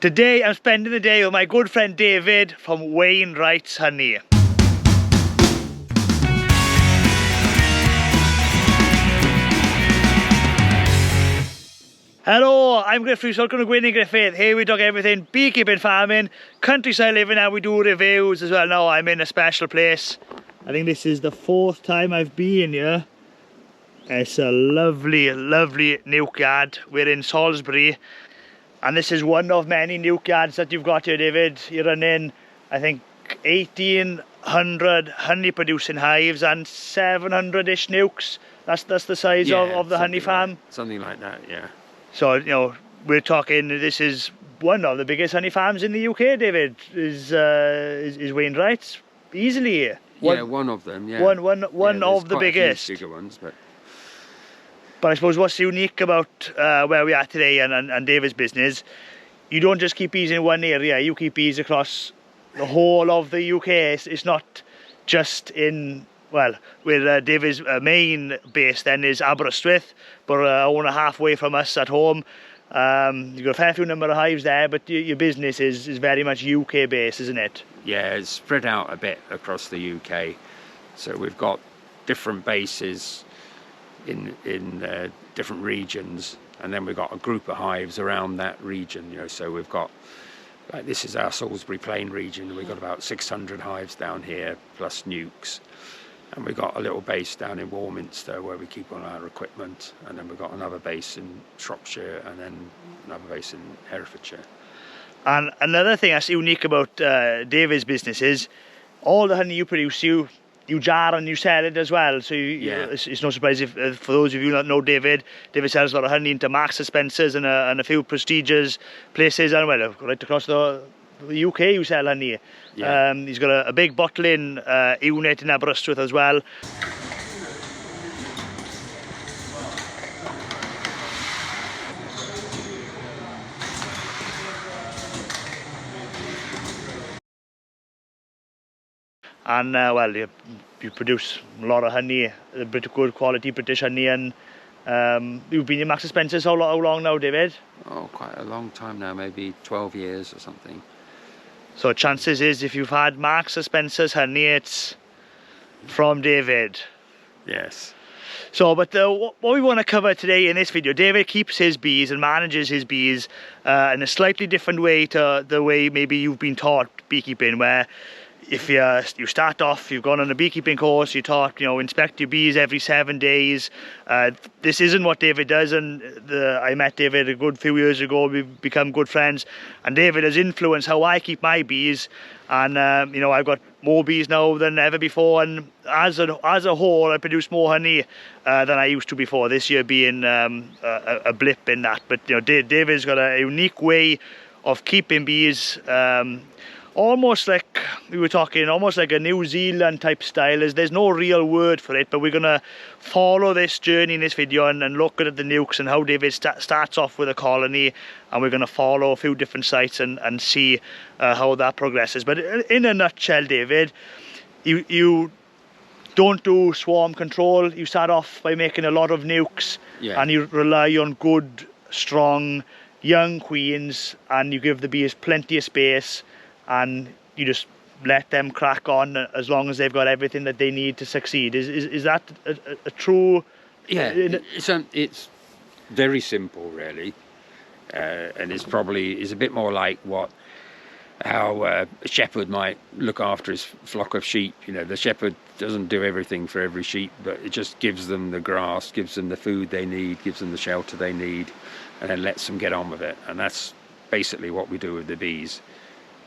Today I'm spending the day with my good friend David from Wainwrights Honey. Hello, I'm Griffith, welcome to Gwynny Griffith. Here we talk everything beekeeping, farming, countryside living, and we do reviews as well. Now I'm in a special place. I think this is the 4th time I've been here. It's a lovely, lovely nuke yard. We're in Salisbury. And this is one of many nuke yards that you've got here, David. You're running, I think, 1,800 honey producing hives and 700-ish nukes. That's the size of the honey farm. Something like that, yeah. So, you know, we're talking, this is one of the biggest honey farms in the UK, David, is Wainwrights, easily. One of them, yeah. One of the biggest. Bigger ones, But I suppose what's unique about where we are today and David's business, you don't just keep bees in one area, you keep bees across the whole of the UK. It's not just in, well, where David's main base then is Aberystwyth, but only halfway from us at home. You've got a fair few number of hives there, but your business is very much UK based, isn't it? Yeah, it's spread out a bit across the UK. So we've got different bases in different regions, and then we've got a group of hives around that region, you know. So we've got, like, this is our Salisbury Plain region, and we've got about 600 hives down here plus nukes, and we've got a little base down in Warminster where we keep all our equipment, and then we've got another base in Shropshire, and then another base in Herefordshire. And another thing that's unique about David's business is all the honey you produce, you jar and you sell it as well. So it's no surprise if, for those of you who don't know David sells a lot of honey into Marks and Spencer's and a few prestigious places, and well, right across the UK you sell honey. Yeah. He's got a big bottling unit in Aberystwyth as well. And well, you produce a lot of honey, good quality British honey, and you've been in Marks and Spencer's how long now, David? Oh, quite a long time now, maybe 12 years or something. So chances is if you've had Marks and Spencer's honey, it's from David. Yes. So, but what we want to cover today in this video, David keeps his bees and manages his bees in a slightly different way to the way maybe you've been taught beekeeping, where if you start off, you've gone on a beekeeping course, you taught, inspect your bees every 7 days. This isn't what David does, and I met David a good few years ago. We've become good friends, and David has influenced how I keep my bees. And I've got more bees now than ever before, and as a whole, I produce more honey than I used to before. This year being a blip in that, but David's got a unique way of keeping bees. Almost like we were talking, almost like a New Zealand type style. There's no real word for it, but we're gonna follow this journey in this video and look at the nukes and how David starts off with a colony, and we're gonna follow a few different sites and see how that progresses. But in a nutshell, David, you don't do swarm control. You start off by making a lot of nukes, and you rely on good, strong, young queens, and you give the bees plenty of space, and you just let them crack on as long as they've got everything that they need to succeed. Is that a true? Yeah, it's very simple, really, and it's a bit more like how a shepherd might look after his flock of sheep. The shepherd doesn't do everything for every sheep, but it just gives them the grass, gives them the food they need, gives them the shelter they need, and then lets them get on with it. And that's basically what we do with the bees.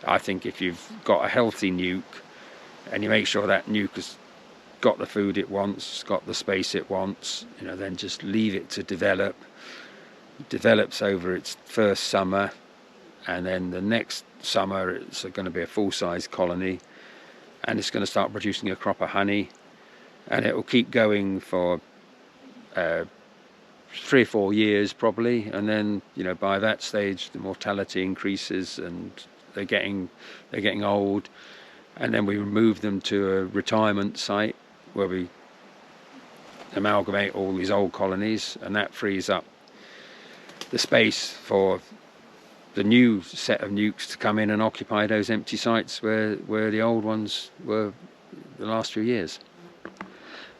I think if you've got a healthy nuke and you make sure that nuke has got the food it wants, got the space it wants, then just leave it to develop. It develops over its first summer, and then the next summer it's going to be a full-size colony, and it's going to start producing a crop of honey, and it will keep going for 3 or 4 years probably, and then by that stage the mortality increases and they're getting old, and then we move them to a retirement site where we amalgamate all these old colonies, and that frees up the space for the new set of nucs to come in and occupy those empty sites where the old ones were the last few years.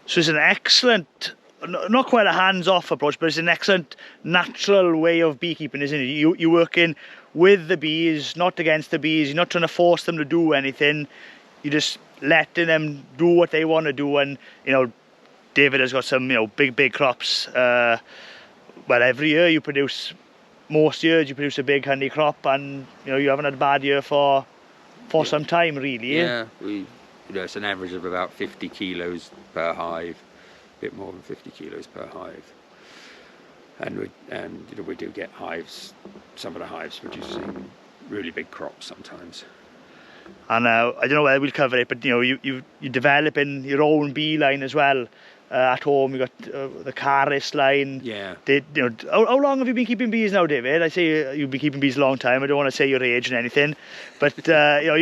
So it's an excellent, not quite a hands-off approach, but it's an excellent natural way of beekeeping, isn't it? You're working with the bees, not against the bees. You're not trying to force them to do anything. You're just letting them do what they want to do. And, you know, David has got some, you know, big crops. Well, every year you produce, most years you produce a big honey crop, and, you know, you haven't had a bad year for some time, really. Yeah, you know, it's an average of about 50 kilos per hive, a bit more than 50 kilos per hive. And you know, we do get hives, some of the hives producing really big crops sometimes. And I don't know whether we'll cover it, but, you know, you're developing your own bee line as well. At home, you've got the Caris line. Yeah. You know, how long have you been keeping bees now, David? I say you've been keeping bees a long time. I don't want to say your age and anything, but you know,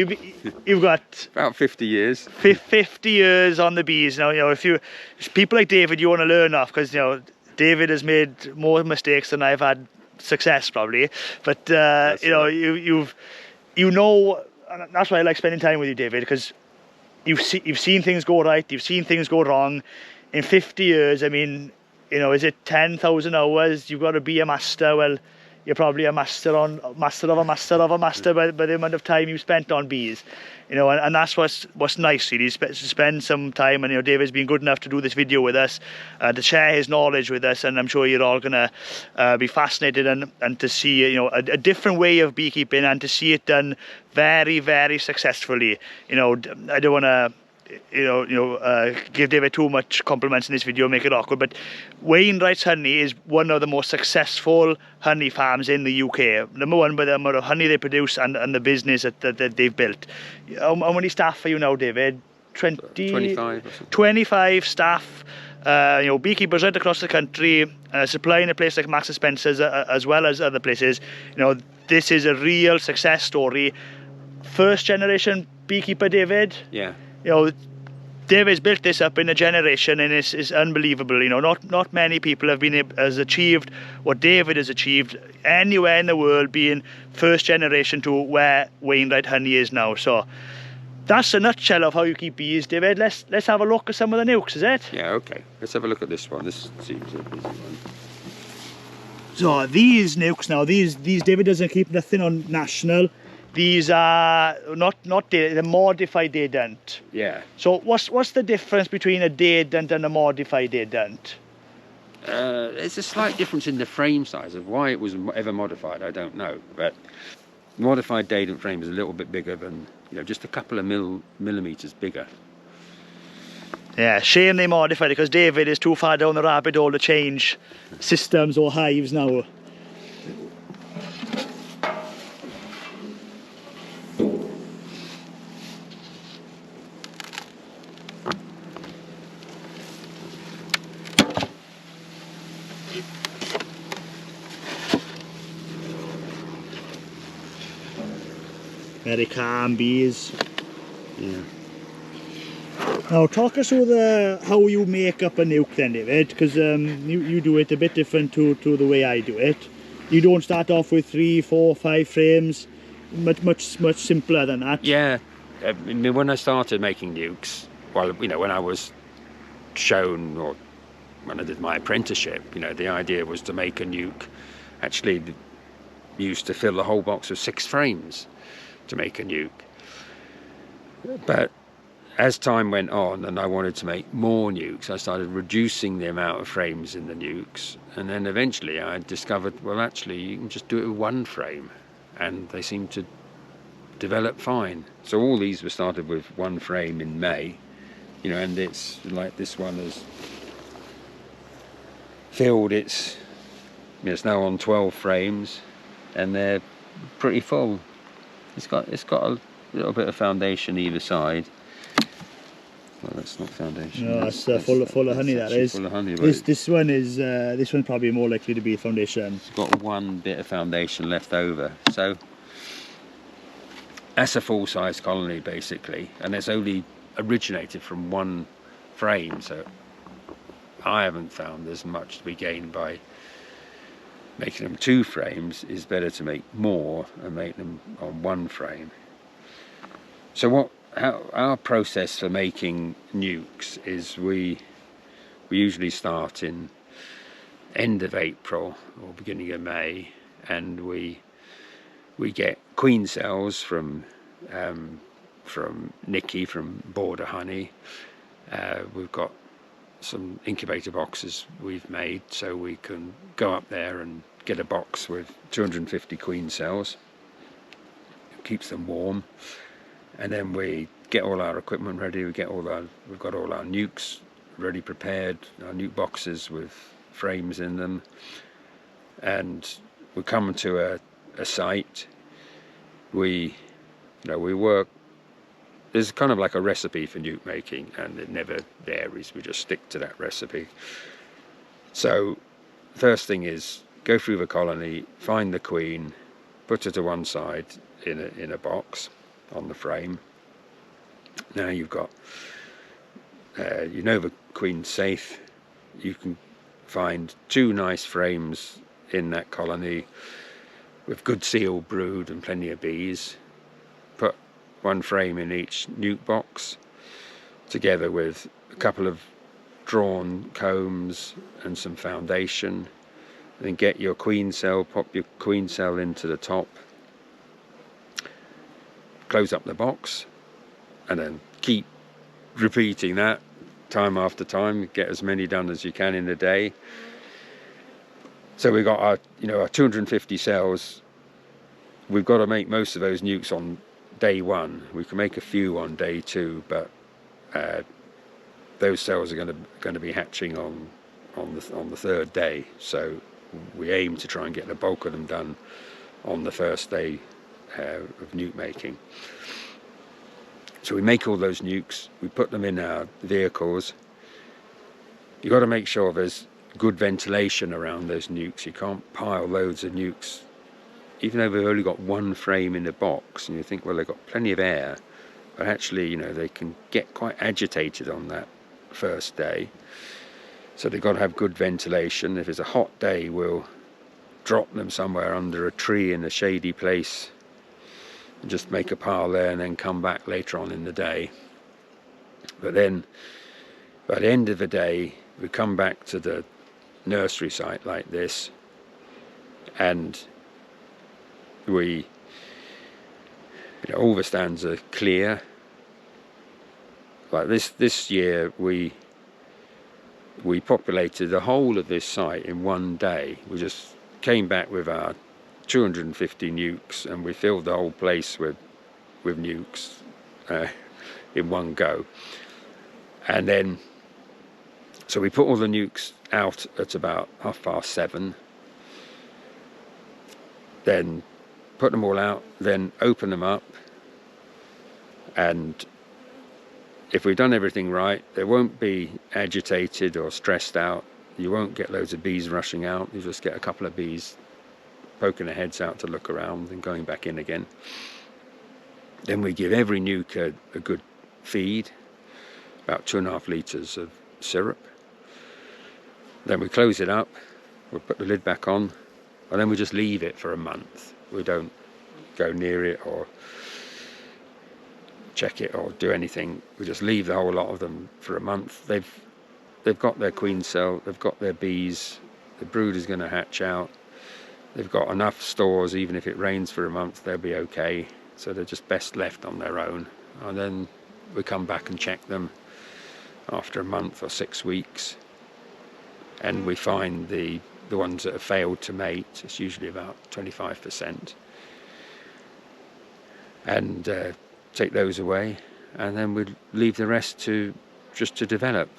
you've got about 50 years. 50 years on the bees now. You know, if people like David, you want to learn off, because, you know, David has made more mistakes than I've had success probably. But you know, right. you know, and that's why I like spending time with you, David, because you've seen things go right, you've seen things go wrong. In 50 years, I mean, you know, is it 10,000 hours? You've got to be a master. Well, you're probably a master of a master by the amount of time you've spent on bees. You know, and that's what's nice, really, to spend some time. And, you know, David's been good enough to do this video with us, to share his knowledge with us, and I'm sure you're all going to be fascinated and to see, you know, a different way of beekeeping, and to see it done very, very successfully. You know, I don't want to give David too much compliments in this video, make it awkward, but Wainwright's Honey is one of the most successful honey farms in the UK. Number one by the amount of honey they produce and the business that they've built. How many staff are you now, David? 25. 25 staff. You know, beekeepers right across the country, supplying a place like Marks and Spencer's as well as other places. You know, this is a real success story. First generation beekeeper, David. Yeah. You know, David's built this up in a generation, and it's unbelievable. You know, not many people has achieved what David has achieved anywhere in the world, being first generation to where Wainwright Honey is now. So that's a nutshell of how you keep bees, David. Let's have a look at some of the nucs, is it? Yeah, okay. Let's have a look at this one. This seems a busy one. So these nucs now, these David doesn't keep nothing on national. These are they're modified daedant. Yeah. So what's the difference between a daedant and a modified daedant? There's a slight difference in the frame size. Of why it was ever modified, I don't know. But modified daedant frame is a little bit bigger than, you know, just a couple of millimeters bigger. Yeah, shame they modified it, because David is too far down the rabbit hole to change systems or hives now. Very calm bees. Yeah. Now talk us through how you make up a nuc then, David, because you do it a bit different to the way I do it. You don't start off with 3, 4, 5 frames, much simpler than that. Yeah, I mean, when I started making nucs, well, you know, when I was shown, or when I did my apprenticeship, you know, the idea was to make a nuc, actually used to fill the whole box with 6 frames to make a nuc. But as time went on and I wanted to make more nucs, I started reducing the amount of frames in the nucs, and then eventually I discovered, well, actually you can just do it with 1 frame, and they seem to develop fine. So all these were started with 1 frame in May, you know, and it's like this one has filled its, you know, it's now on 12 frames, and they're pretty full. It's got a little bit of foundation either side. Well, that's not foundation. No, that's full of honey. That is. Full of honey. This one's probably more likely to be foundation. It's got 1 bit of foundation left over, so that's a full-size colony basically, and it's only originated from 1 frame. So I haven't found there's much to be gained by making them 2 frames is better to make more and make them on 1 frame. So our process for making nucs is we usually start in end of April or beginning of May, and we get queen cells from Nicky, from Border Honey. We've got some incubator boxes we've made, so we can go up there and get a box with 250 queen cells. It keeps them warm, and then we get all our equipment ready. We've got all our nucs ready, prepared, our nuc boxes with frames in them, and we come to a site. We work. There's kind of like a recipe for nuc making, and it never varies. We just stick to that recipe. So first thing is go through the colony, find the queen, put her to one side in a box on the frame. Now you've got the queen's safe. You can find 2 nice frames in that colony with good seal brood and plenty of bees. Put 1 frame in each nuc box, together with a couple of drawn combs and some foundation. And then get your queen cell, pop your queen cell into the top, close up the box, and then keep repeating that time after time. Get as many done as you can in a day. So we've got our 250 cells. We've got to make most of those nucs on day 1. We can make a few on day 2, but those cells are going to be hatching on the 3rd day. So we aim to try and get the bulk of them done on the first day of nuc making. So we make all those nucs, we put them in our vehicles. You've got to make sure there's good ventilation around those nucs. You can't pile loads of nucs, even though we've only got 1 frame in the box, and you think, well, they've got plenty of air, but actually, they can get quite agitated on that first day. So they've got to have good ventilation. If it's a hot day, we'll drop them somewhere under a tree in a shady place and just make a pile there, and then come back later on in the day. But then by the end of the day, we come back to the nursery site like this, and all the stands are clear. Like this year, we populated the whole of this site in 1 day. We just came back with our 250 nucs, and we filled the whole place with nucs in one go. And then, so we put all the nucs out at about 7:30, then put them all out, then open them up, and if we've done everything right, they won't be agitated or stressed out. You won't get loads of bees rushing out. You just get a couple of bees poking their heads out to look around and going back in again. Then we give every nuc a good feed, about 2.5 litres of syrup. Then we close it up, we'll put the lid back on, and then we just leave it for a month. We don't go near it or check it or do anything. We just leave the whole lot of them for a month. They've got their queen cell, they've got their bees, the brood is going to hatch out. They've got enough stores, even if it rains for a month, they'll be okay. So they're just best left on their own. And then we come back and check them after a month or 6 weeks. And we find the ones that have failed to mate. It's usually about 25%. And take those away. And then we leave the rest just to develop.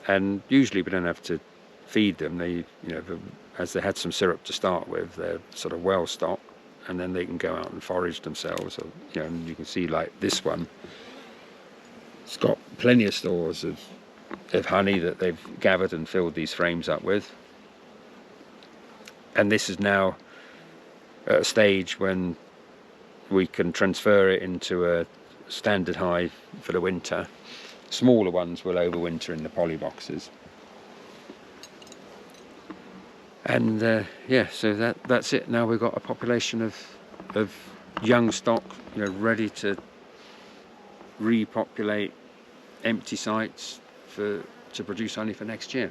And usually we don't have to feed them. They, as they had some syrup to start with, they're sort of well stocked, and then they can go out and forage themselves. Or, and you can see like this one, it's got plenty of stores of honey that they've gathered and filled these frames up with. And this is now at a stage when we can transfer it into a standard hive for the winter. Smaller ones will overwinter in the poly boxes. And yeah, so that's it. Now we've got a population of young stock, ready to repopulate empty sites to produce honey for next year.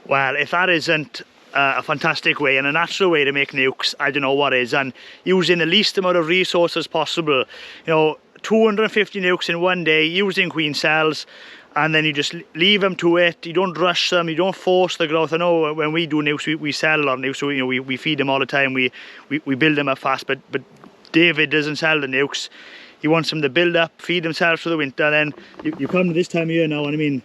Well, if that isn't a fantastic way and a natural way to make nucs, I don't know what is. And using the least amount of resources possible, 250 nucs in one day using queen cells, and then you just leave them to it. You don't rush them, you don't force the growth. I know when we do nucs, we sell a lot of nucs, so we feed them all the time, we build them up fast, but David doesn't sell the nucs. He wants them to build up, feed themselves for the winter. Then you come to this time of year now, and I mean,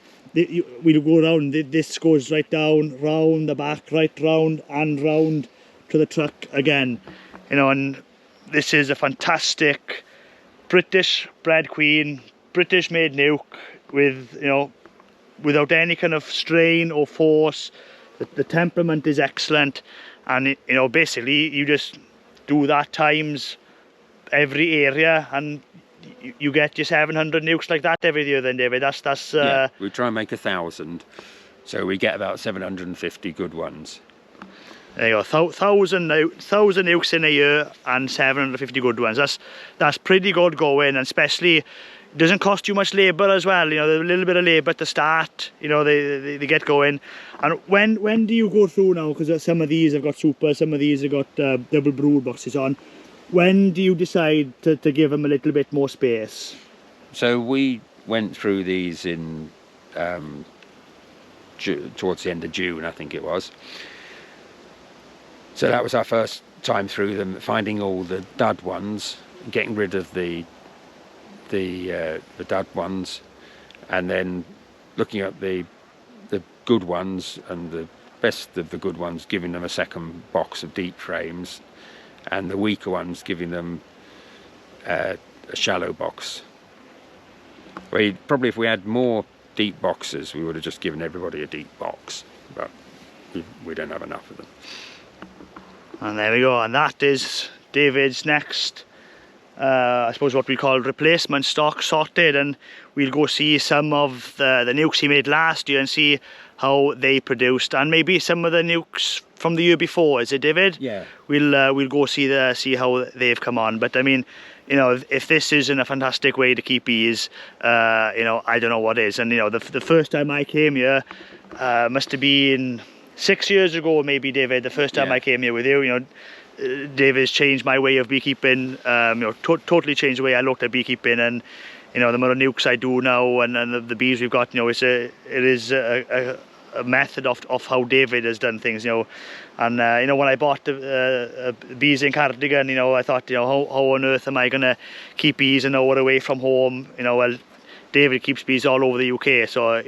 we'll go around, this goes right down, round the back, right round and round to the truck again. And this is a fantastic British bred queen, British made nuc with, without any kind of strain or force. The temperament is excellent, and basically you just do that times every area, and you get your 700 nucs like that every year. Then, David, that's yeah, we try and make 1,000, so we get about 750 good ones. There you go, 1,000 nucs in a year and 750 good ones. That's pretty good going, and especially it doesn't cost you much labour as well. A little bit of labour to start. They get going. And when do you go through now? Because some of these have got super, some of these have got double brood boxes on. When do you decide to give them a little bit more space? So we went through these in towards the end of June, I think it was. So that was our first time through them, finding all the dud ones, getting rid of the dud ones, and then looking at the good ones and the best of the good ones, giving them a second box of deep frames, and the weaker ones giving them a shallow box. Probably if we had more deep boxes, we would have just given everybody a deep box, but we don't have enough of them. And there we go, and that is David's next, I suppose what we call replacement stock sorted, and we'll go see some of the nucs he made last year and see how they produced, and maybe some of the nucs from the year before. Is it, David? Yeah. We'll go see how they've come on. But I mean, if this isn't a fantastic way to keep bees, I don't know what is. And the first time I came here must have been 6 years ago, maybe, David. The first time I came here with you, David's changed my way of beekeeping. Totally changed the way I looked at beekeeping, and the amount of nucs I do now, and the bees we've got. It is a method of how David has done things. And when I bought the bees in Cardigan, I thought, how on earth am I gonna keep bees an hour away from home? Well, David keeps bees all over the UK, so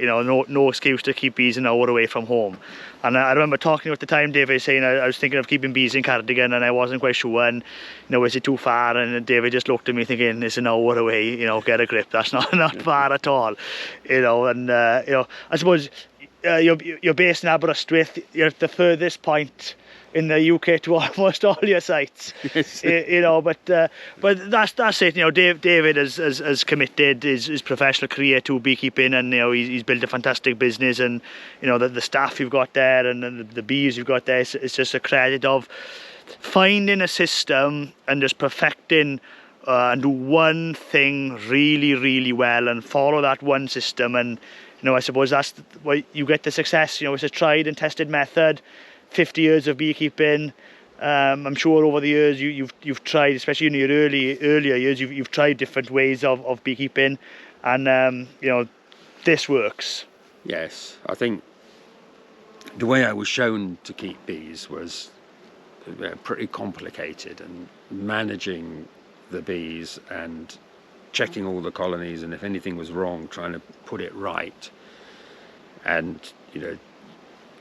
no excuse to keep bees an hour away from home. And I remember talking to you at the time, David, saying I was thinking of keeping bees in Cardigan, and I wasn't quite sure, and is it too far? And David just looked at me thinking, it's an hour away, get a grip, that's not far at all. I suppose you're based in Aberystwyth, you're at the furthest point in the UK to almost all your sites. Yes. But that's it. David has committed his professional career to beekeeping, and he's built a fantastic business, and the staff you've got there and the bees you've got there, it's just a credit of finding a system and just perfecting and do one thing really, really well and follow that one system. And I suppose that's why you get the success. It's a tried and tested method. 50 years of beekeeping. I'm sure over the years you've tried, especially in your earlier years, you've tried different ways of beekeeping, and this works. Yes, I think the way I was shown to keep bees was pretty complicated, and managing the bees and checking all the colonies, and if anything was wrong, trying to put it right. And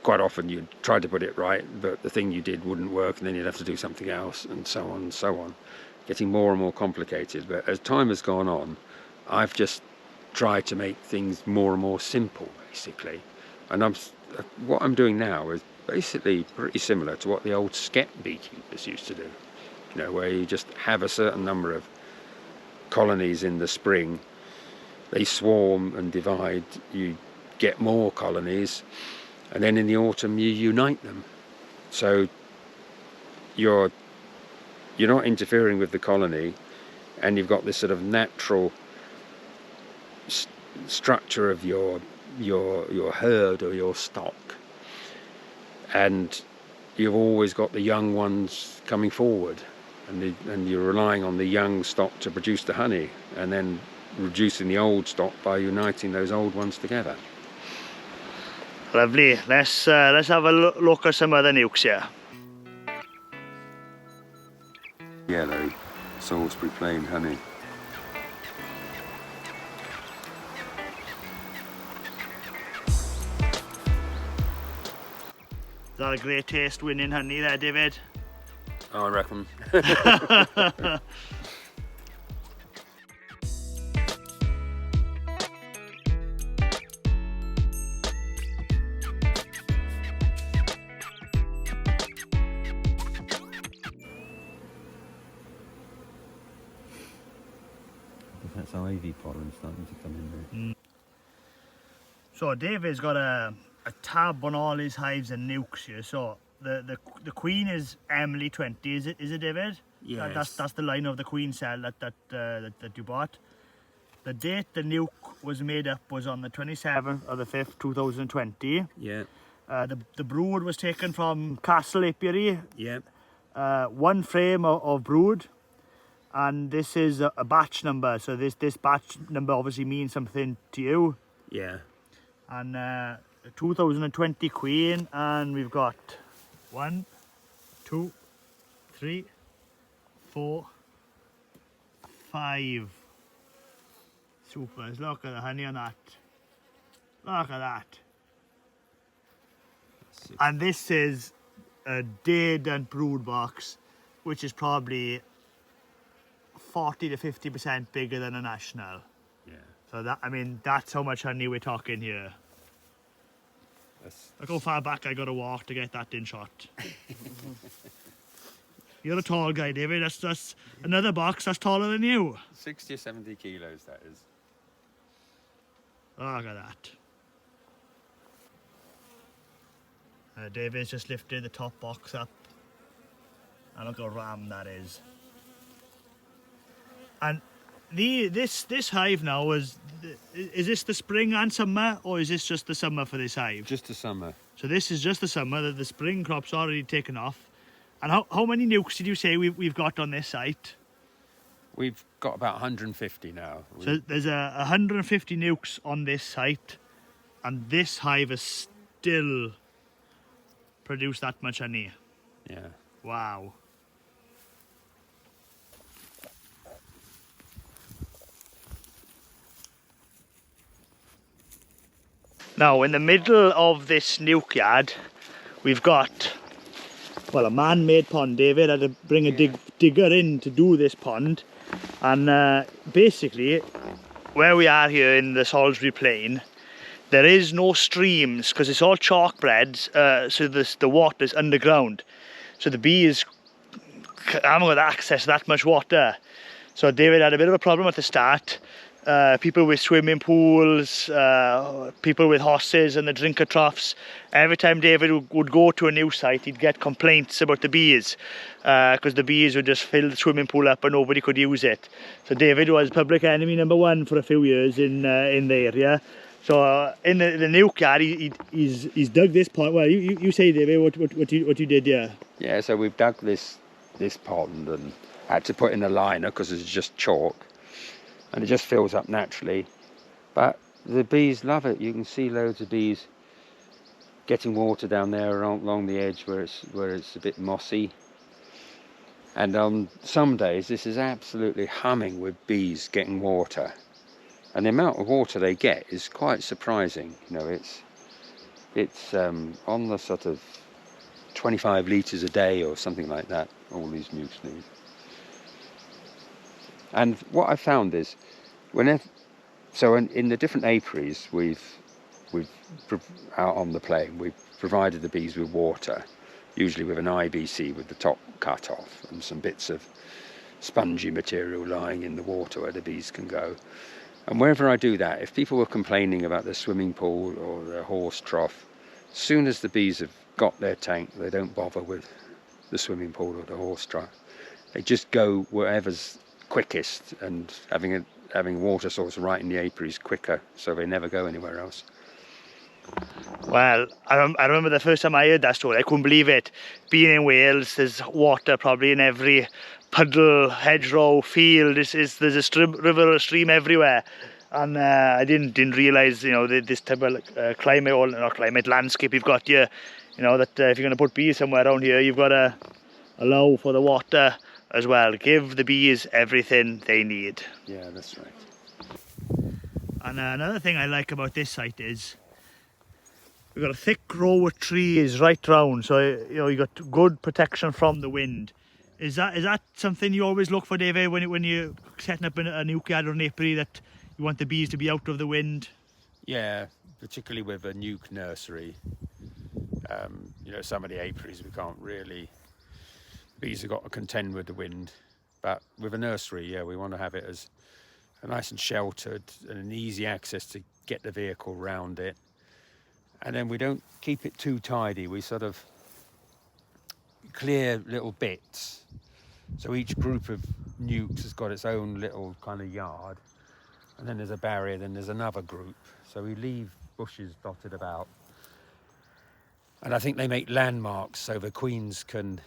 quite often you'd try to put it right, but the thing you did wouldn't work, and then you'd have to do something else, and so on and so on. Getting more and more complicated. But as time has gone on, I've just tried to make things more and more simple, basically. And what I'm doing now is basically pretty similar to what the old skep beekeepers used to do. Where you just have a certain number of colonies in the spring, they swarm and divide, you get more colonies, and then in the autumn you unite them, So you're not interfering with the colony, and you've got this sort of natural structure of your herd or your stock, and you've always got the young ones coming forward, and you're relying on the young stock to produce the honey, and then reducing the old stock by uniting those old ones together. Lovely. Let's have a look at some other nukes here. Yellow Salisbury plain honey. Is that a great taste winning honey there, David? I reckon. That's ivy pollen starting to come in there. So David's got a tab on all his hives and nukes here. So the queen is Emily 20, is it David? Yes. That's the line of the queen cell that you bought. The date the nuke was made up was on the 27th of the 5th, 2020. Yeah. The brood was taken from Castle Apiary. Yeah. One frame of brood, and this is a batch number. So this batch number obviously means something to you. Yeah. And 2020 queen, and we've got 1, 2, 3, 4, 5 supers. Look at the honey on that. Look at that. And this is a day-done brood box, which is probably 40 to 50% bigger than a national. Yeah. So that, I mean, that's how much honey we're talking here. Look how far back I got to walk to get that in shot. You're a tall guy, David. That's another box that's taller than you. 60 or 70 kilos, that is. Look at that. David's just lifted the top box up. And look how ram that is. And this hive now is this the spring and summer, or is this just the summer for this hive? Just the summer. So this is just the summer. The spring crop's already taken off. And how many nukes did you say we've got on this site? We've got about 150 now. So there's 150 nukes on this site, and this hive has still produced that much honey. Yeah. Wow. Now, in the middle of this nuke yard, we've got, well, a man-made pond. David had to bring a digger in to do this pond. And basically, where we are here in the Salisbury Plain, there is no streams because it's all chalk beds, so the water's underground. So the bees haven't got access to that much water. So David had a bit of a problem at the start. People with swimming pools, people with horses and the drinker troughs. Every time David would go to a new site, he'd get complaints about the bees because the bees would just fill the swimming pool up and nobody could use it. So David was public enemy #1 for a few years in the area. So in the nuke yard, he's dug this pond. Well, you say, David, what you did, yeah? Yeah, so we've dug this pond and had to put in a liner because it's just chalk. And it just fills up naturally, but the bees love it. You can see loads of bees getting water down there along the edge where it's a bit mossy. And on some days this is absolutely humming with bees getting water, and the amount of water they get is quite surprising. You know, it's on the sort of 25 litres a day or something like that. All these nukes need. And what I found is, in the different apiaries we've out on the plain, we've provided the bees with water, usually with an IBC with the top cut off and some bits of spongy material lying in the water where the bees can go. And wherever I do that, if people were complaining about their swimming pool or their horse trough, as soon as the bees have got their tank, they don't bother with the swimming pool or the horse trough. They just go wherever's quickest, and having a water source right in the apiary is quicker, so they never go anywhere else. Well, I remember the first time I heard that story, I couldn't believe it. Being in Wales, there's water probably in every puddle, hedgerow, field. There's a river or stream everywhere. And I didn't realise, you know, this type of climate, or not climate, landscape you've got here. You know, that if you're going to put bees somewhere around here, you've got to allow for the water as well. Give the bees everything they need. Yeah, that's right. And another thing I like about this site is we've got a thick row of trees right round, so you know, you got good protection from the wind. Is that something you always look for, David, when you're setting up a nuclei or an apiary, that you want the bees to be out of the wind? Yeah, particularly with a nuc nursery. You know, some of the apiaries we can't really, bees have got to contend with the wind, but with a nursery, yeah, we want to have it as nice and sheltered and an easy access to get the vehicle round it. And then we don't keep it too tidy, we sort of clear little bits. So each group of nucs has got its own little kind of yard, and then there's a barrier, then there's another group. So we leave bushes dotted about. And I think they make landmarks so the queens can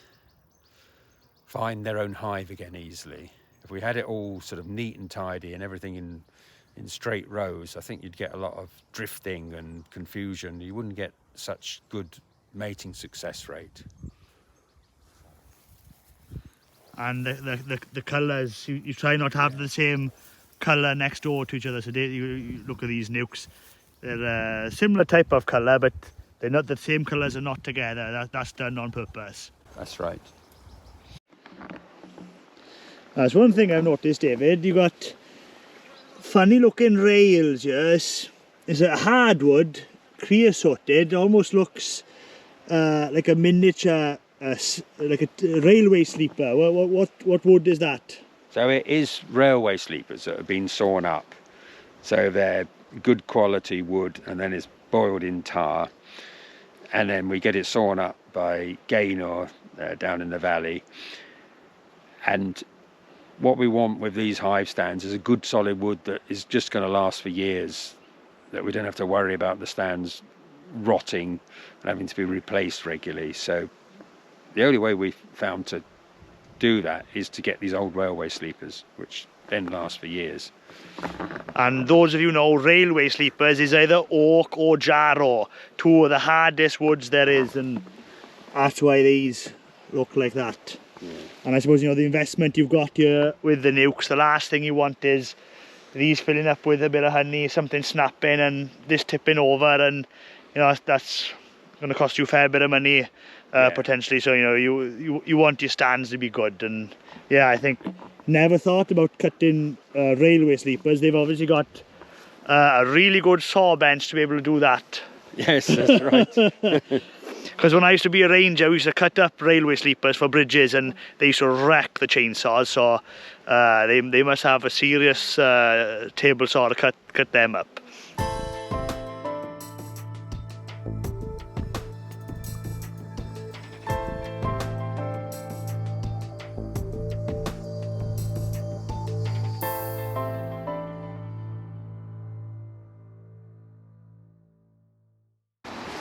find their own hive again easily. If we had it all sort of neat and tidy and everything in straight rows, I think you'd get a lot of drifting and confusion. You wouldn't get such good mating success rate. And the colours, you try not to have the same colour next door to each other. So you look at these nucs, they're a similar type of colour, but they're not, the same colours are not together. That's done on purpose. That's right. That's one thing I've noticed, David. You got funny looking rails here. It's a hardwood, creosoted, almost looks like a miniature, like a railway sleeper. What wood is that? So it is railway sleepers that have been sawn up. So they're good quality wood, and then it's boiled in tar. And then we get it sawn up by Gaynor down in the valley. And what we want with these hive stands is a good solid wood that is just going to last for years, that we don't have to worry about the stands rotting and having to be replaced regularly. So the only way we've found to do that is to get these old railway sleepers, which then last for years. And those of you know, railway sleepers is either oak or jarrow, two of the hardest woods there is, and that's why these look like that. Yeah. And I suppose, you know, the investment you've got here with the nucs, the last thing you want is these filling up with a bit of honey, something snapping and this tipping over, and you know, that's going to cost you a fair bit of money potentially. So you know, you want your stands to be good. And yeah, I think never thought about cutting railway sleepers. They've obviously got a really good saw bench to be able to do that. Yes, that's right. Because when I used to be a ranger, we used to cut up railway sleepers for bridges, and they used to wreck the chainsaws. So they must have a serious table saw to cut them up.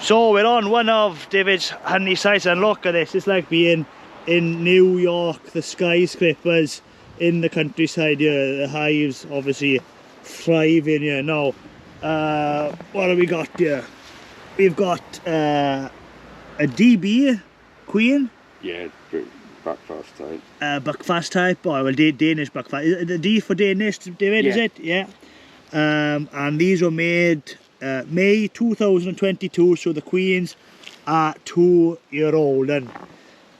So we're on one of David's honey sites, and look at this, it's like being in New York, the skyscrapers in the countryside here. The hives obviously thriving here. Now, what have we got here? We've got a DB queen. Yeah, buckfast type. Buckfast type, oh well, Danish buckfast. The D for Danish, David, yeah. Is it? Yeah. And these were made May 2022, so the queens are 2-year-old, and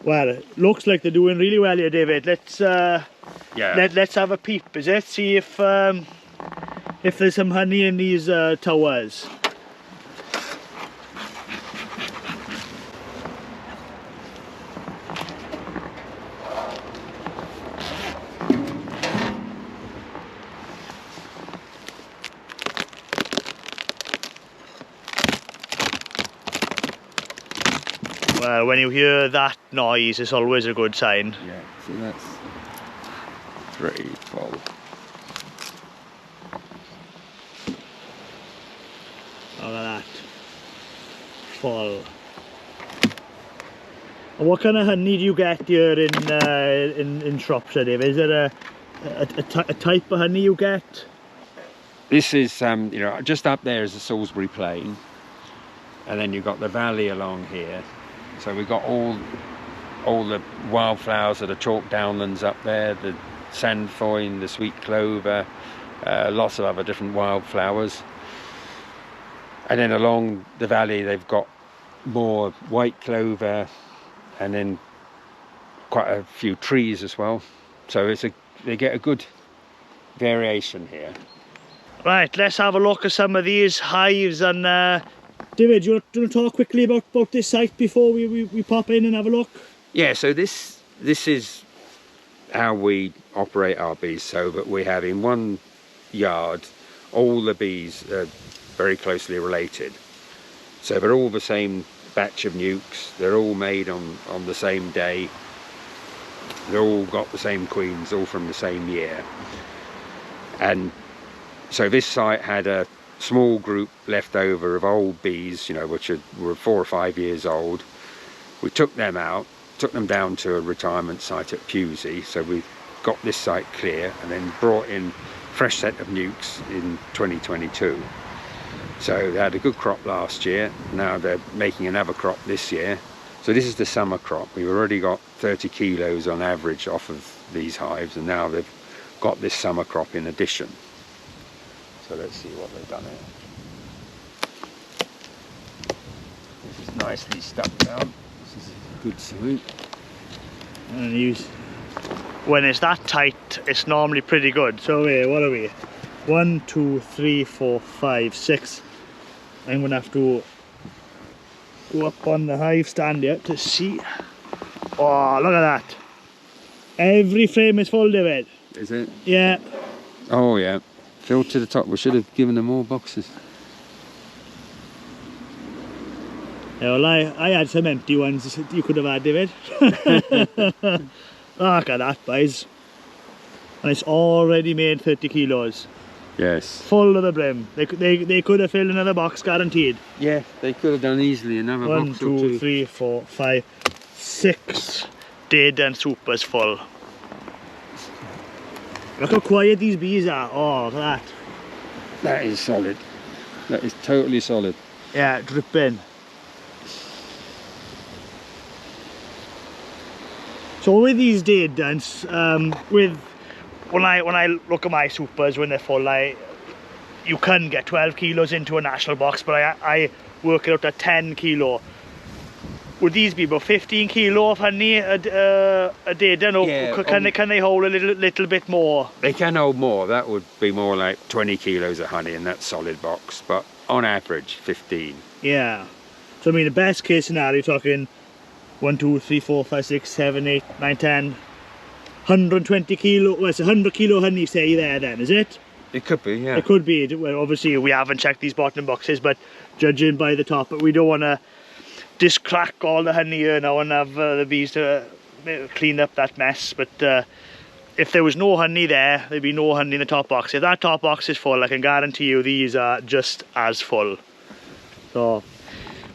well, it looks like they're doing really well here, David. Let's let's have a peep, is it? See if there's some honey in these towers. When you hear that noise, it's always a good sign. Yeah, so that's 3 full. Look at that. Full. And what kind of honey do you get here in Shropshire, Dave? Is there a type of honey you get? This is, you know, just up there is the Salisbury Plain, and then you've got the valley along here. So we've got all the wildflowers that are chalk downlands up there, the sandfoin, the sweet clover, lots of other different wildflowers. And then along the valley they've got more white clover, and then quite a few trees as well. So they get a good variation here. Right, let's have a look at some of these hives. And David, do you want to talk quickly about this site before we pop in and have a look? Yeah, so this is how we operate our bees. So that we have in one yard all the bees are very closely related. So they're all the same batch of nucs, they're all made on the same day, they're all got the same queens, all from the same year. And so this site had a small group left over of old bees, you know, which were 4 or 5 years old. We took them out, took them down to a retirement site at Pewsey, so we got this site clear, and then brought in a fresh set of nucs in 2022. So they had a good crop last year, now they're making another crop this year. So this is the summer crop. We've already got 30 kilos on average off of these hives, and now they've got this summer crop in addition. So let's see what they've done here. This is nicely stuck down. This is a good sign. And when it's that tight, it's normally pretty good. So what are we? 1, 2, 3, 4, 5, 6. I'm gonna have to go up on the hive stand here to see. Oh, look at that! Every frame is full, David. Is it? Yeah. Oh yeah. Filled to the top. We should have given them more boxes. Yeah, well, I had some empty ones you could have had, David. Look at that, boys. And it's already made 30 kilos. Yes. Full to the brim. They could have filled another box, guaranteed. Yeah, they could have done easily another 1, box or 2. 2, 3, 4, 5, 6 dead and supers full. Look how quiet these bees are. Oh, look at that. That is solid. That is totally solid. Yeah, dripping. So with these dead dents, when I look at my supers when they're full, you can get 12 kilos into a national box, but I work it out at 10 kilo. Would these be about 15 kilo of honey a day then, or yeah, can they hold a little bit more? They can hold more. That would be more like 20 kilos of honey in that solid box, but on average 15. Yeah. So I mean, the best case scenario, you're talking 1, 2, 3, 4, 5, 6, 7, 8, 9, 10, 120 kilo. Well, it's 100 kilo honey, say there then, is it? It could be, yeah. It could be. Well, obviously we haven't checked these bottom boxes, but judging by the top, but we don't want to just crack all the honey here now and have the bees to clean up that mess. But if there was no honey there, there'd be no honey in the top box. If that top box is full, I can guarantee you these are just as full. So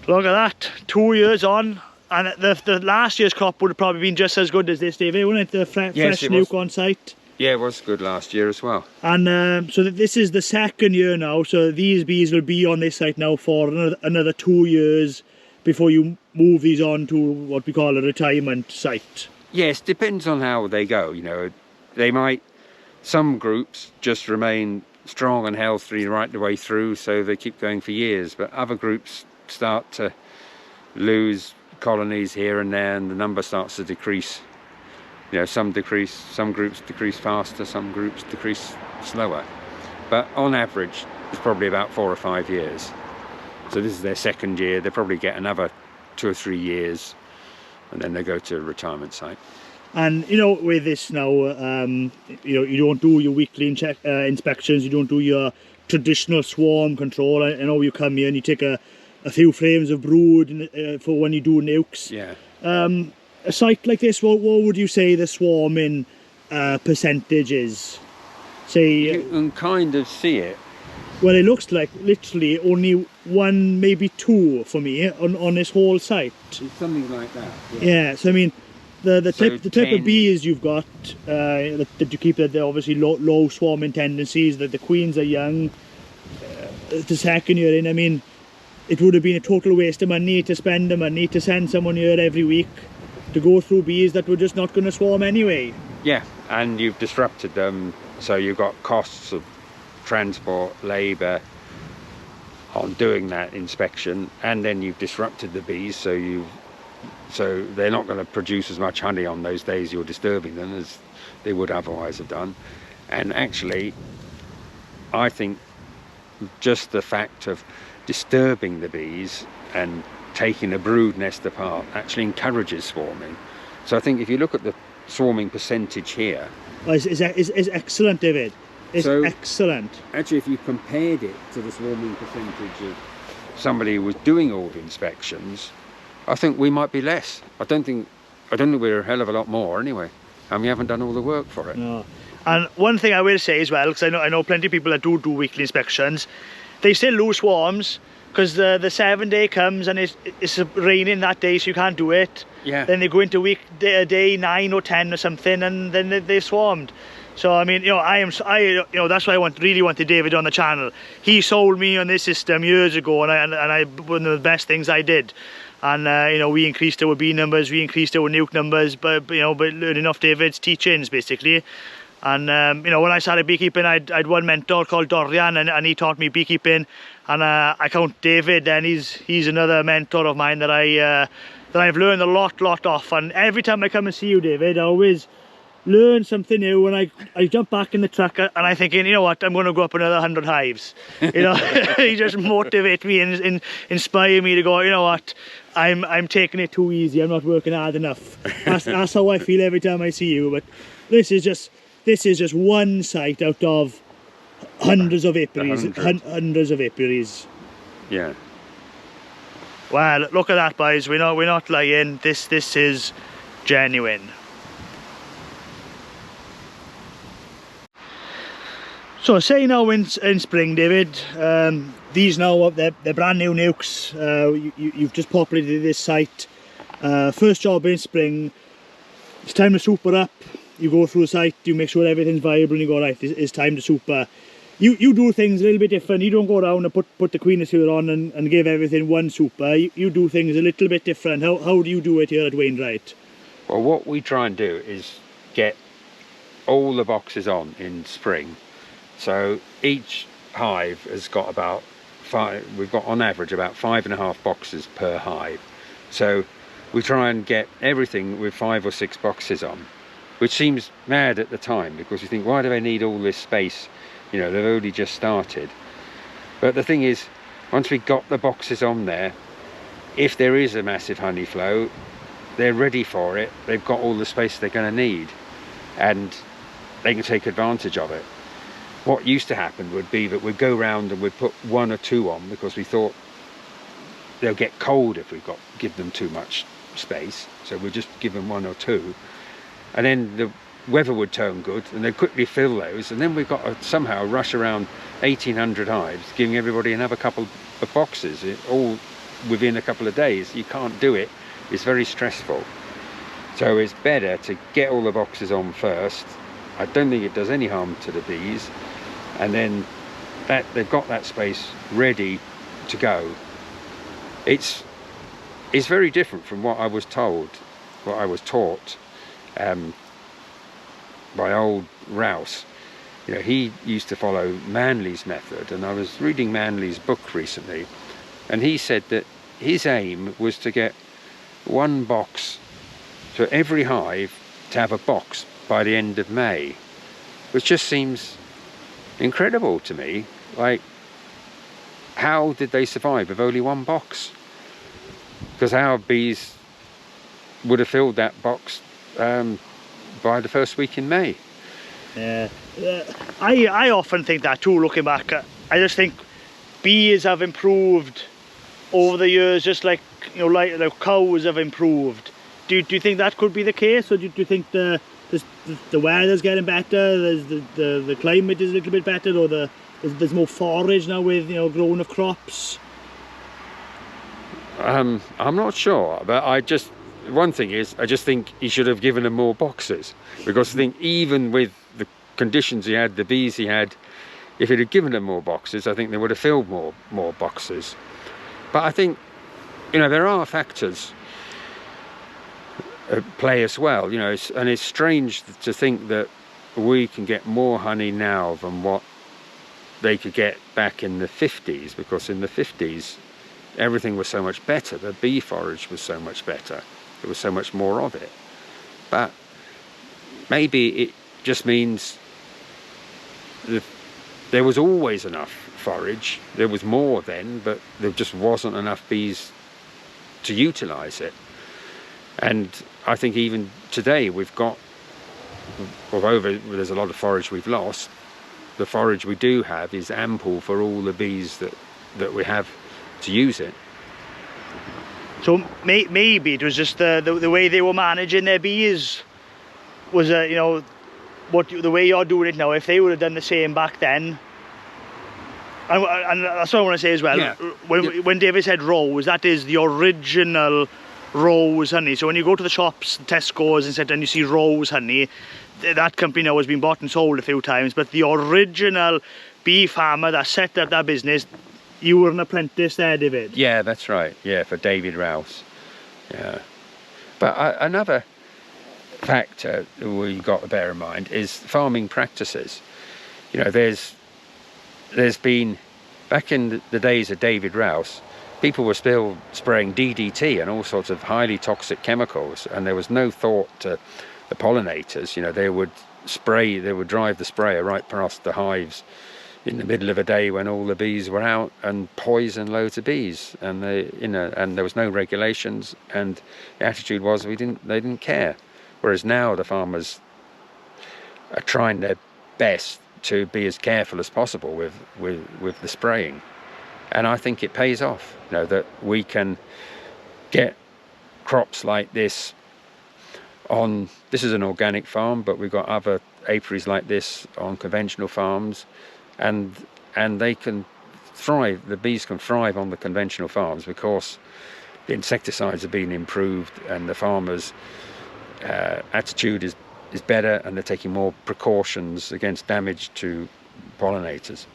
look at that, 2 years on, and the last year's crop would have probably been just as good as this, David, wouldn't it? The fresh nuke on site. Yeah, it was good last year as well. And so this is the second year now, so these bees will be on this site now for another 2 years before you move these on to what we call a retirement site. Yes, depends on how they go, you know. They might, some groups just remain strong and healthy right the way through, so they keep going for years, but other groups start to lose colonies here and there, and the number starts to decrease. You know, some groups decrease faster, some groups decrease slower. But on average, it's probably about 4 or 5 years. So this is their second year. They probably get another 2 or 3 years, and then they go to a retirement site. And you know, with this now, you know, you don't do your weekly inspections. You don't do your traditional swarm control. I know you come here and you take a a few frames of brood for when you do nucs. Yeah. A site like this, what would you say the swarming percentage is? Say, You can kind of see it. well, it looks like literally only 1, maybe 2 for me on this whole site. It's something like that. Yeah, so I mean, the type of 10. bees you've got that you keep, that they're obviously low swarming tendencies, that the queens are young. The second you're in, I mean, it would have been a total waste of money to spend the money to send someone here every week to go through bees that were just not going to swarm anyway. Yeah, and you've disrupted them, so you've got costs of transport, labour on doing that inspection, and then you've disrupted the bees, so they're not going to produce as much honey on those days you're disturbing them as they would otherwise have done. And actually, I think just the fact of disturbing the bees and taking a brood nest apart actually encourages swarming. So I think if you look at the swarming percentage here, It's excellent, David. It's excellent. Actually, if you compared it to the swarming percentage of somebody who was doing all the inspections, I think we might be less. I don't think we're a hell of a lot more anyway, and we haven't done all the work for it. No. And one thing I will say as well, because I know plenty of people that do weekly inspections, they still lose swarms because the 7th day comes and it's raining that day, so you can't do it. Yeah. Then they go into day 9 or 10 or something, and then they swarmed. So I mean, you know, that's why I really wanted David on the channel. He sold me on this system years ago, and one of the best things I did. And you know, we increased our bee numbers, we increased our nuke numbers, but learning off David's teachings basically. And you know, when I started beekeeping, I'd one mentor called Dorian, and he taught me beekeeping. And I count David, then he's another mentor of mine that I've learned a lot off. And every time I come and see you, David, I always learn something new, and I jump back in the truck and I'm thinking, you know what, I'm going to go up another 100 hives. You know, he just motivate me and inspire me to go, you know what, I'm taking it too easy, I'm not working hard enough. That's how I feel every time I see you. But this is just one site out of hundreds of apiaries. Hundreds of apiaries. Yeah. Well, look at that, boys. We're not lying. This is genuine. So say now in spring, David, these now, they're brand new nucs. You've just populated this site. First job in spring, it's time to super up. You go through the site, you make sure everything's viable, and you go, right, it's time to super. You do things a little bit different. You don't go around and put the queen here on and give everything one super. You do things a little bit different. How do you do it here at Wainwright? Well, what we try and do is get all the boxes on in spring. So each hive has got about we've got on average about 5.5 boxes per hive. So we try and get everything with 5 or 6 boxes on, which seems mad at the time because you think, why do they need all this space? You know, they've only just started. But the thing is, once we got the boxes on there, if there is a massive honey flow, they're ready for it. They've got all the space they're going to need, and they can take advantage of it. What used to happen would be that we'd go round and we'd put 1 or 2 on because we thought they'll get cold if we give them too much space. So we'd just give them 1 or 2, and then the weather would turn good and they'd quickly fill those, and then we've got to somehow rush around 1,800 hives, giving everybody another couple of boxes, all within a couple of days. You can't do it. It's very stressful. So it's better to get all the boxes on first. I don't think it does any harm to the bees, and then that they've got that space ready to go. It's very different from what I was taught by old Rouse. You know, he used to follow Manley's method, and I was reading Manley's book recently, and he said that his aim was to get 1 box for every hive, to have a box by the end of May, which just seems incredible to me. Like, how did they survive with only 1 box? Because our bees would have filled that box by the first week in May. Yeah, I often think that too, looking back. I just think bees have improved over the years, just like, you know, like cows have improved. Do you think that could be the case, or do you think the weather's getting better, the climate is a little bit better, or there's more forage now with, you know, growing of crops? I'm not sure, but one thing is, I just think he should have given them more boxes, because I think even with the conditions he had, the bees he had, if he'd have given them more boxes, I think they would have filled more boxes. But I think, you know, there are factors at play as well, you know, and it's strange to think that we can get more honey now than what they could get back in the 50s, because in the 50s everything was so much better. The bee forage was so much better. There was so much more of it. But maybe it just means that there was always enough forage. There was more then, but there just wasn't enough bees to utilize it. And I think even today we've got, although there's a lot of forage we've lost, the forage we do have is ample for all the bees that we have to use it. So maybe it was just the way they were managing their bees was, you know, the way you're doing it now. If they would have done the same back then, and that's what I want to say as well. Yeah. When David said rose, that is the original rose honey. So when you go to the shops, Tesco's, and you see rose honey, that company now has been bought and sold a few times. But the original bee farmer that set up that business, you were an apprentice there, David? Yeah, that's right. Yeah, for David Rouse. Yeah. But another factor we've got to bear in mind is farming practices. You know, there's been, back in the days of David Rouse, people were still spraying DDT and all sorts of highly toxic chemicals, and there was no thought to the pollinators. You know, they would drive the sprayer right past the hives in the middle of a day when all the bees were out and poison loads of bees, and and there was no regulations, and the attitude was they didn't care. Whereas now the farmers are trying their best to be as careful as possible with the spraying, and I think it pays off. You know, that we can get crops like this on, this is an organic farm, but we've got other apiaries like this on conventional farms, and they can thrive, the bees can thrive on the conventional farms because the insecticides have been improved and the farmers' attitude is better, and they're taking more precautions against damage to pollinators.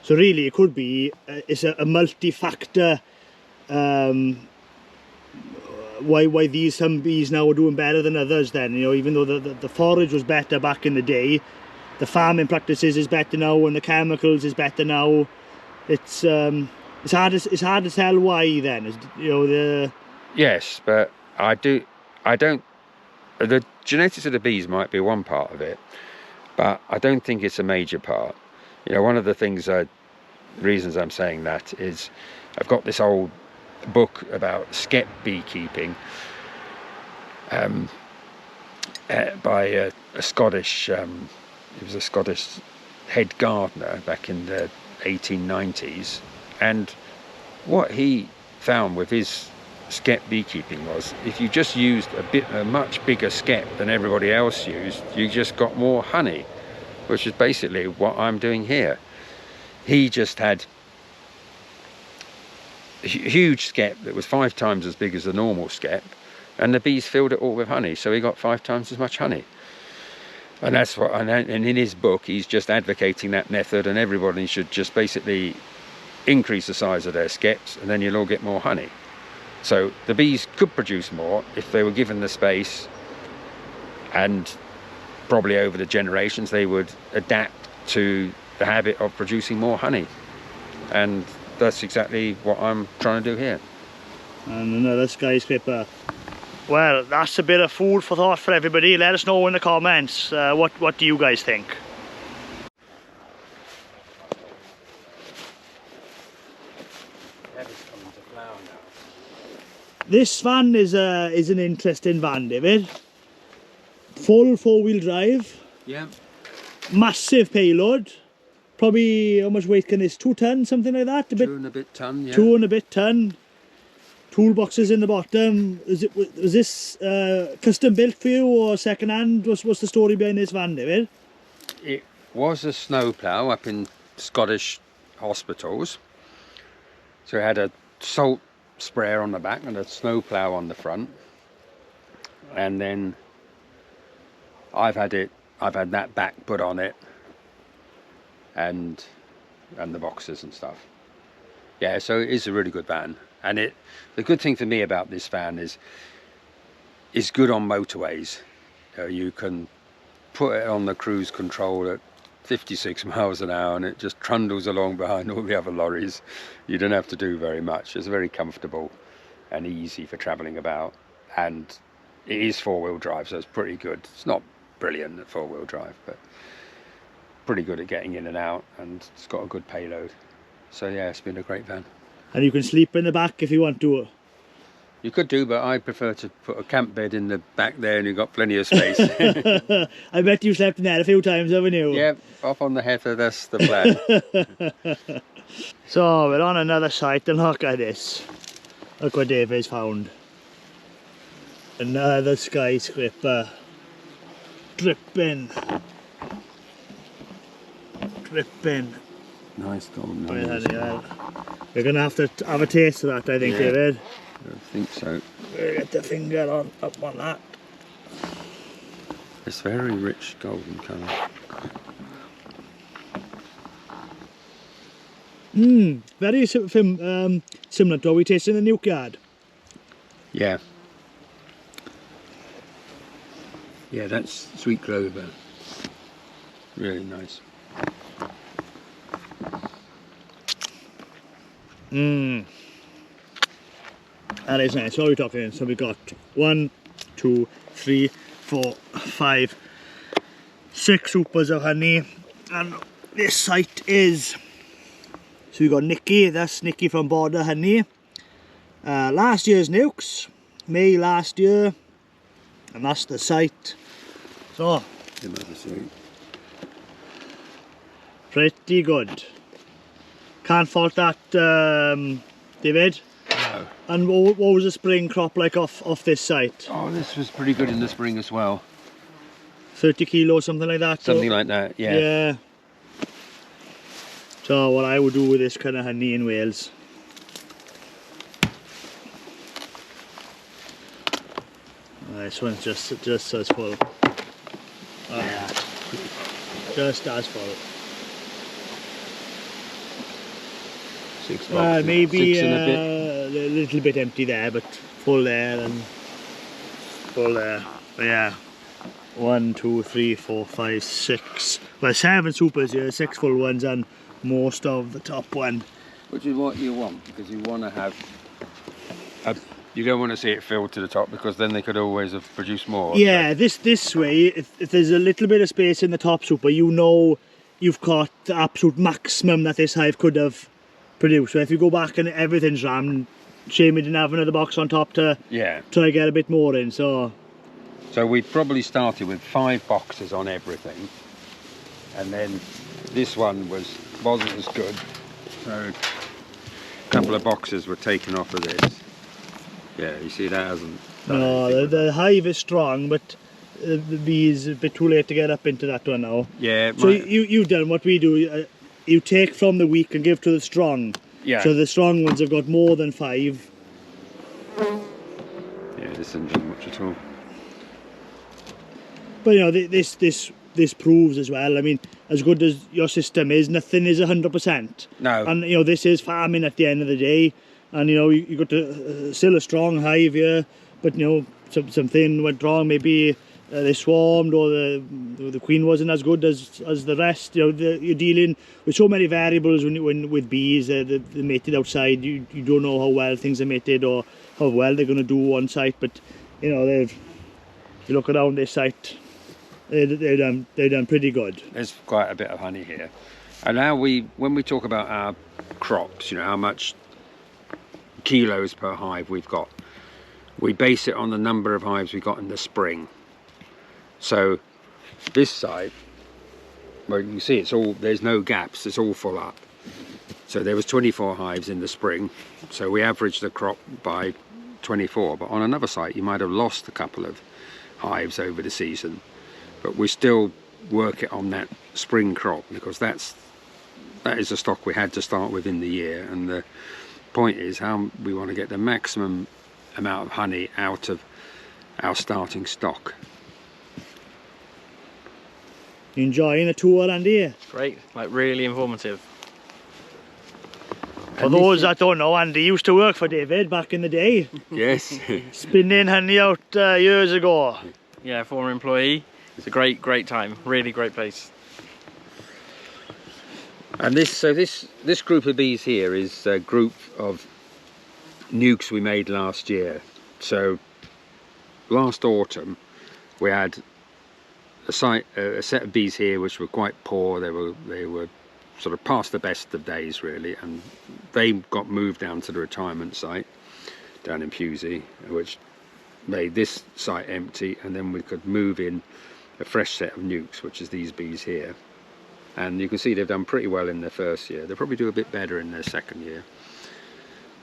So really it could be it's a multi-factor why some bees now are doing better than others then. You know, even though the forage was better back in the day, the farming practices is better now and the chemicals is better now. It's hard to tell why then, you know. Yes, but the genetics of the bees might be one part of it, but I don't think it's a major part. You know, one of the reasons I'm saying that is I've got this old book about skep beekeeping by a Scottish, he was a Scottish head gardener back in the 1890s, and what he found with his skep beekeeping was if you just used a much bigger skep than everybody else used, you just got more honey, which is basically what I'm doing here. He just had a huge skep that was 5 times as big as the normal skep, and the bees filled it all with honey, so he got 5 times as much honey. And that's what, and in his book he's just advocating that method, and everybody should just basically increase the size of their skeps, and then you'll all get more honey. So the bees could produce more if they were given the space, and probably over the generations they would adapt to the habit of producing more honey. And that's exactly what I'm trying to do here. And another skyscraper. Well, that's a bit of food for thought for everybody. Let us know in the comments what do you guys think. This van is an interesting van, David. Full 4-wheel drive. Yeah. Massive payload. probably, how much weight can this, 2 ton, something like that? A bit, 2 and a bit ton, yeah. 2 and a bit ton. Toolboxes in the bottom. Was this custom built for you or second hand? What's the story behind this van, David? It was a snowplow up in Scottish hospitals. So it had a salt sprayer on the back and a snowplow on the front. And then I've had that back put on it and the boxes and stuff. Yeah, so it is a really good van. And the good thing for me about this van is it's good on motorways. You can put it on the cruise control at 56 miles an hour and it just trundles along behind all the other lorries. You don't have to do very much. It's very comfortable and easy for travelling about. And it is 4-wheel drive, so it's pretty good. It's not brilliant at 4-wheel drive, but pretty good at getting in and out, and it's got a good payload. So yeah, it's been a great van. And you can sleep in the back if you want to. You could do, but I prefer to put a camp bed in the back there and you've got plenty of space. I bet you slept in there a few times, haven't you? Yep, off on the heather, that's the plan. So we're on another site and look at this. Look what David's found. Another skyscraper. Dripping. Nice golden We're going to have to have a taste of that, I think, yeah, David. I think so. We'll get the finger up on that. It's very rich golden colour. Very similar to what we tasted in the nuclei. Yeah. Yeah, that's sweet clover. Really nice. That is nice. What are we talking? So we got 1, 2, 3, 4, 5, 6 supers of honey, and this site is. So we got Nikki. That's Nikki from Border Honey. Last year's nucs, May last year, and that's the site. So pretty good. Can't fault that, David. No. And what was the spring crop like off this site? Oh, this was pretty good in the spring as well. 30 kilos, something like that? Something like that, yeah. Yeah. So what I would do with this kind of honey in Wales. This one's just as full. Oh yeah. Just as full. 6 boxes. Maybe 6 and a bit. a little bit empty there, but full there and full there. But yeah. 1, 2, 3, 4, 5, 6. Well, 7 supers here, 6 full ones, and most of the top one. Which is what you want, because you want to have you don't want to see it filled to the top, because then they could always have produced more. Yeah, so this way, if there's a little bit of space in the top super, you know you've got the absolute maximum that this hive could have produced. So if you go back and everything's rammed, shame we didn't have another box on top to try to get a bit more in. So we probably started with 5 boxes on everything, and then this one wasn't as good, so a couple of boxes were taken off of this. Yeah, you see that hasn't done no, the hive is strong, but the bees a bit too late to get up into that one now. Yeah. So you've done what we do. You take from the weak and give to the strong. Yeah. So the strong ones have got more than 5. Yeah, this isn't doing much at all. But you know, this proves as well. I mean, as good as your system is, nothing is 100%. No. And you know, this is farming at the end of the day. And you know, you got still a strong hive here, but you know, something went wrong. Maybe they swarmed, or the queen wasn't as good as the rest. You know, you're dealing with so many variables when with bees. They're mated outside. You don't know how well things are mated or how well they're going to do on site. But you know, if you look around this site, they've done pretty good. There's quite a bit of honey here. And now when we talk about our crops, you know, how much kilos per hive we've got, we base it on the number of hives we got in the spring. So this side well, you can see it's all, there's no gaps, it's all full up. So there was 24 hives in the spring, so we averaged the crop by 24, but on another site you might have lost a couple of hives over the season, but we still work it on that spring crop, because that is the stock we had to start with in the year, and the point is how we want to get the maximum amount of honey out of our starting stock. You enjoying the tour, Andy? Great, like really informative. For those that don't know, Andy used to work for David back in the day. Yes. Spinning honey out years ago. Yeah, former employee. It's a great time. Really great place. And this group of bees here is a group of nucs we made last year. So last autumn we had a set of bees here which were quite poor. They were sort of past the best of days really, and they got moved down to the retirement site down in Pewsey, which made this site empty, and then we could move in a fresh set of nucs, which is these bees here. And you can see they've done pretty well in their first year. They'll probably do a bit better in their second year,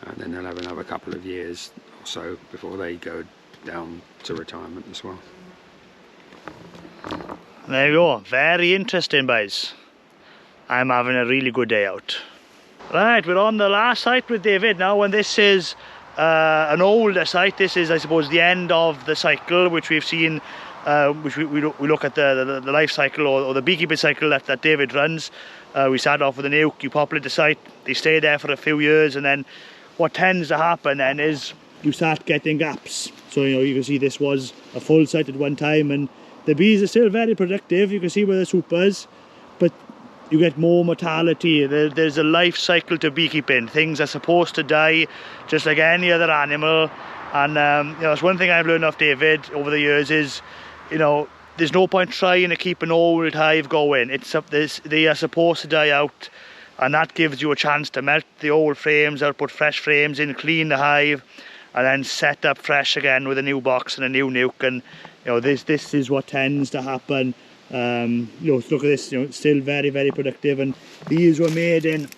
and then they'll have another couple of years or so before they go down to retirement as well. There you go, very interesting, guys. I'm having a really good day out. Right, we're on the last site with David now, and this is an older site. This is, I suppose, the end of the cycle, which we've seen, which we look at the life cycle or the beekeeping cycle that David runs. We start off with a nuc, you populate the site, they stay there for a few years, and then what tends to happen then is you start getting gaps. So you can see this was a full site at one time, and the bees are still very productive. You can see where the supers, but you get more mortality. There's a life cycle to beekeeping. Things are supposed to die just like any other animal, and it's one thing I've learned off David over the years is, there's no point trying to keep an old hive going. They are supposed to die out, and that gives you a chance to melt the old frames or put fresh frames in, clean the hive, and then set up fresh again with a new box and a new nuc. And this is what tends to happen. Look at this, it's still very productive, and these were made in,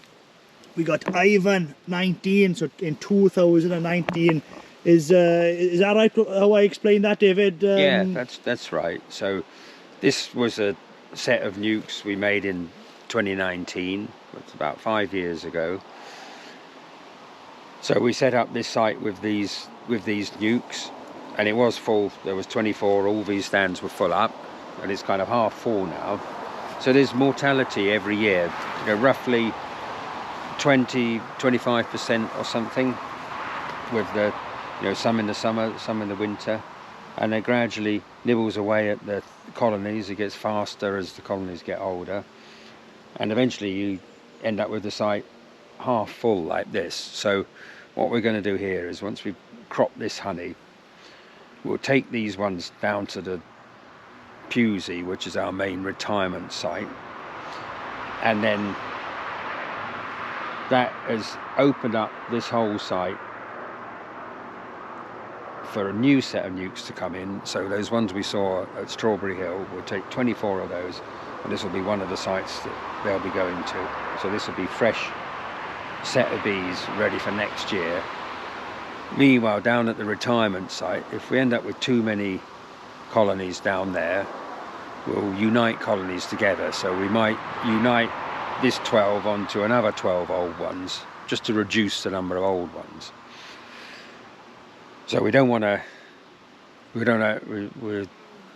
we got Ivan 19, so in 2019. Is that right, how I explained that, David? Yeah, that's right. So this was a set of nucs we made in 2019. It's about 5 years ago. So we set up this site with these nucs, and it was full. There was 24, all these stands were full up, and it's kind of half full now. So there's mortality every year, roughly 20-25% or something, with the some in the summer, some in the winter, and it gradually nibbles away at the colonies. It gets faster as the colonies get older, and eventually you end up with the site half full like this. So what we're going to do here is, once we crop this honey, we'll take these ones down to the Pewsey, which is our main retirement site, and then that has opened up this whole site for a new set of nucs to come in. So those ones we saw at Strawberry Hill, we'll take 24 of those, and this will be one of the sites that they'll be going to. So this will be fresh set of bees ready for next year. Meanwhile, down at the retirement site, if we end up with too many colonies down there, we'll unite colonies together. So we might unite this 12 onto another 12 old ones, just to reduce the number of old ones. So we're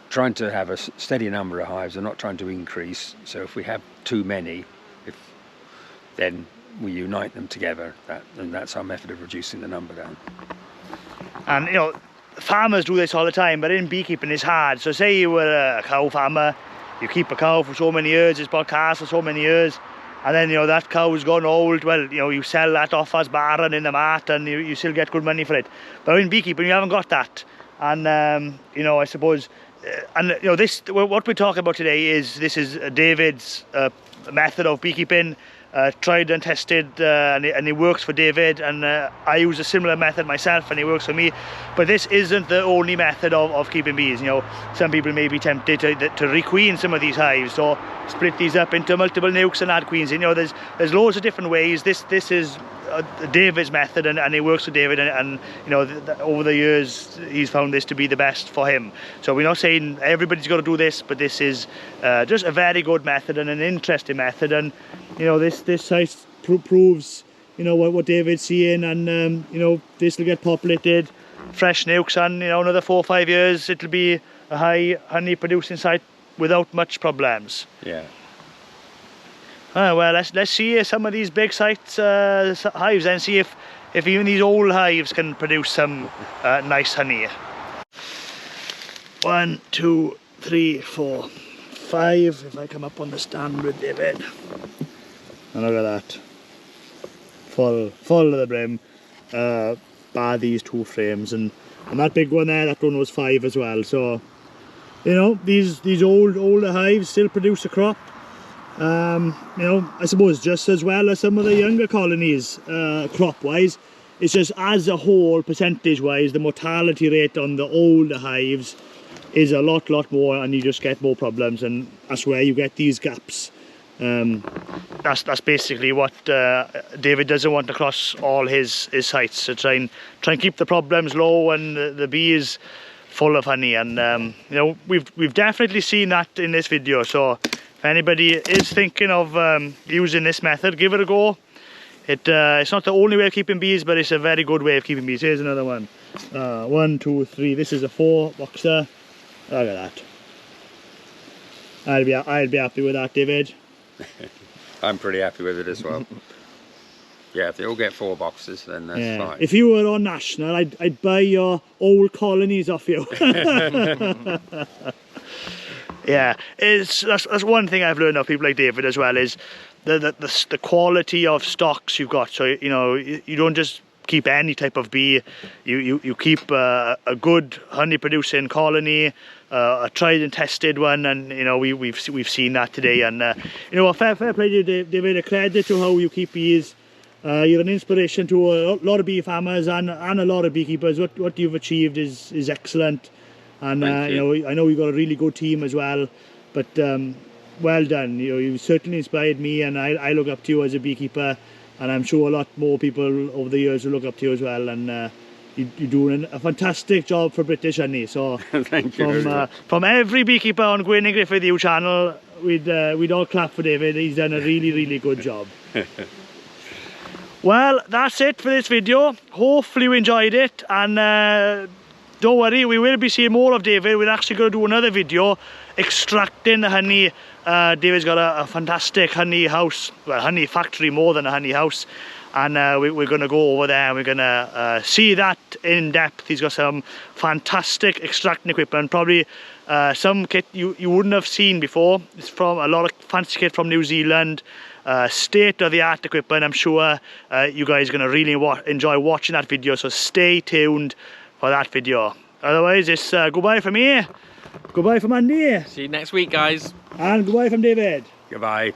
trying to have a steady number of hives. We're not trying to increase. So if we have too many, then we unite them together, and that's our method of reducing the number down. And farmers do this all the time, but in beekeeping it's hard. So say you were a cow farmer, you keep a cow for so many years, it's brought calves for so many years, and then that cow's gone old. Well, you sell that off as barren in the mart, and you still get good money for it. But in beekeeping you haven't got that, and I suppose, this what we're talking about today is David's method of beekeeping. tried and tested, and it works for David, and I use a similar method myself and it works for me. But this isn't the only method of keeping bees. You know, some people may be tempted to requeen some of these hives, or split these up into multiple nucs and add queens in. You know, there's loads of different ways. This is David's method, and it works for David, and you know, over the years he's found this to be the best for him. So we're not saying everybody's got to do this, but this is just a very good method and an interesting method. And you know, this site proves, you know, what David's seeing, and you know, this will get populated, fresh nucs, and you know, another 4 or 5 years it'll be a high honey producing site without much problems. Yeah. Well, let's see some of these big sites, hives, and see if even these old hives can produce some nice honey. 1, 2, 3, 4, 5. If I come up on the stand with David, and look at that, full to the brim, bar these 2 frames, and that big one there, that one was 5 as well. So you know, these older hives still produce a crop. You know, I suppose just as well as some of the younger colonies, crop wise. It's just as a whole, percentage wise, the mortality rate on the older hives is a lot more, and you just get more problems, and that's where you get these gaps. That's basically what David doesn't want across all his sites, to try and keep the problems low and the bees full of honey. And you know, we've definitely seen that in this video. So if anybody is thinking of using this method, give it a go. It's not the only way of keeping bees, but it's a very good way of keeping bees. Here's another one. 1, 2, 3. This is a 4 boxer. Look at that. I'd be happy with that, David. I'm pretty happy with it as well. Yeah, if they all get 4 boxes, then that's fine. If you were on national, I'd buy your old colonies off you. Yeah, that's one thing I've learned of people like David as well, is the quality of stocks you've got. So you know, you don't just keep any type of bee. You keep a good honey producing colony, a tried and tested one, and you know, we've seen that today. And you know, a fair play to you, David. A credit to how you keep bees. You're an inspiration to a lot of bee farmers and a lot of beekeepers. What you've achieved is excellent. And you know, I know you've got a really good team as well, but well done. You know, you've certainly inspired me, and I look up to you as a beekeeper, and I'm sure a lot more people over the years will look up to you as well. And you're doing a fantastic job for British honey. So thank you. From every beekeeper on Gwyn and Griffith U channel, we'd all clap for David. He's done a really good job. Well, that's it for this video. Hopefully you enjoyed it, and don't worry, we will be seeing more of David. We're actually going to do another video extracting the honey. David's got a fantastic honey house, well, honey factory more than a honey house, and we're going to go over there and we're going to see that in depth. He's got some fantastic extracting equipment, probably some kit you wouldn't have seen before. It's from a lot of fancy kit from New Zealand. State-of-the-art equipment. I'm sure you guys are going to really enjoy watching that video, so stay tuned for that video. Otherwise, it's goodbye from me, goodbye from Andy, See you next week, guys. and goodbye from David. Goodbye.